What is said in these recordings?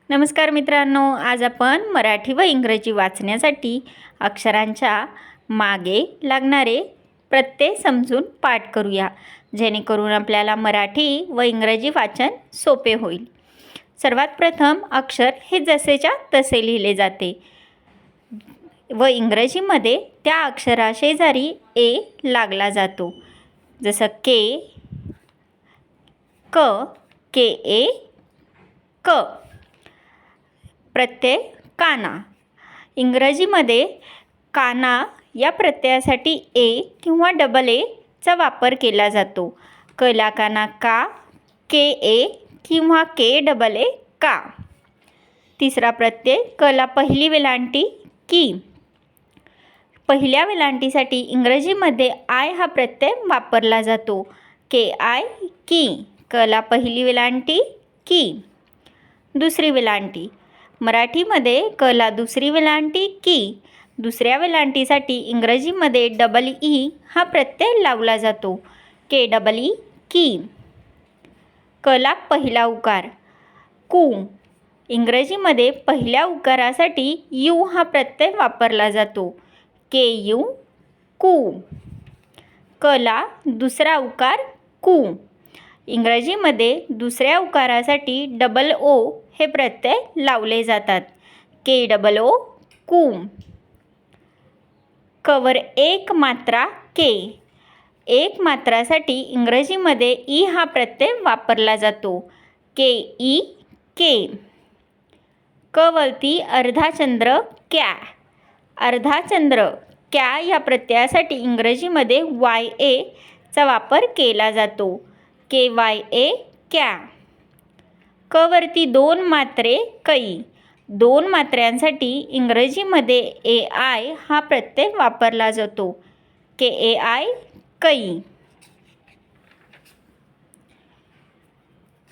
नमस्कार मित्रांनो, आज आपण मराठी व इंग्रजी वाचण्यासाठी अक्षरांच्या मागे लागणारे प्रत्यय समजून पाठ करूया, जेणेकरून आपल्याला मराठी व इंग्रजी वाचन सोपे होईल। सर्वात प्रथम अक्षर हे जसेच्या तसे लिहिले जाते व इंग्रजीमध्ये त्या अक्षराशेजारी ए लागला जातो, जसं के, क, के ए, क। प्रत्यय काना। इंग्रजीमध्ये काना या प्रत्ययासाठी ए किंवा डबल ए चा वापर केला जातो। कला काना का, के ए किंवा के डबल ए का। तिसरा प्रत्यय कला पहिली वेलांटी की। पहिल्या वेलांटीसाठी इंग्रजीमध्ये आय हा प्रत्यय वापरला जातो। के आय की, कला पहिली वेलांटी की। दुसरी वेलांटी। मराठीमध्ये कला दुसरी वेलांटी की। दुसऱ्या वेलांटीसाठी इंग्रजीमध्ये डबल ई हा प्रत्यय लावला जातो। के डबल ई की। कला पहिला उकार कू। इंग्रजीमध्ये पहिल्या उकारासाठी यू हा प्रत्यय वापरला जातो। के यू कू। कला दुसरा उकार कू। इंग्रजीमध्ये दुसऱ्या उकारासाठी डबल ओ हे प्रत्यय लावले जातात। के डबल ओ कू। कवर एक मात्रा के। एक मात्रासाठी इंग्रजीमध्ये ई हा प्रत्यय वापरला जातो। के ई के। कवरती अर्धा चंद्र क्या। अर्धा चंद्र क्या या प्रत्ययासाठी इंग्रजीमध्ये वाय ए चा वापर केला जातो। के वाय ए क्या। कवरती दोन मात्रे कै। दोन मात्र्यांसाठी इंग्रजीमध्ये ए आय हा प्रत्यय वापरला जातो। के ए आय कै।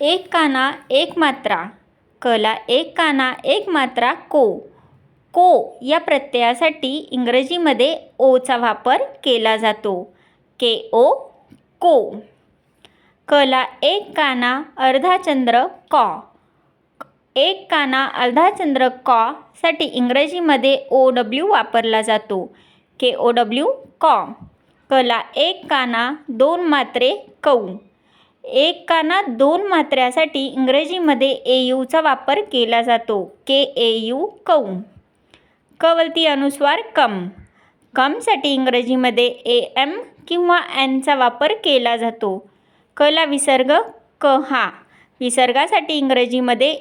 एक काना एक मात्रा। कला एक काना एक मात्रा को। को या प्रत्ययासाठी इंग्रजीमध्ये ओ चा वापर केला जातो। के ओ को। कला एक काना अर्धा चंद्र कॉ। एक काना अर्धा चंद्र कॉ साठी इंग्रजीमध्ये ओ डब्ल्यू वापरला जातो। के ओ डब्ल्यू कॉ। कला एक काना दोन मात्रे कौ। एक काना दोन मात्र्यासाठी इंग्रजीमध्ये ए यू चा वापर केला जातो। के ए यू कौ। कवरती अनुस्वार कम। कमसाठी इंग्रजीमध्ये ए एम किंवा एन चा वापर केला जातो। कला विसर्ग क हा। विसर्गासाठी इंग्रजीमध्ये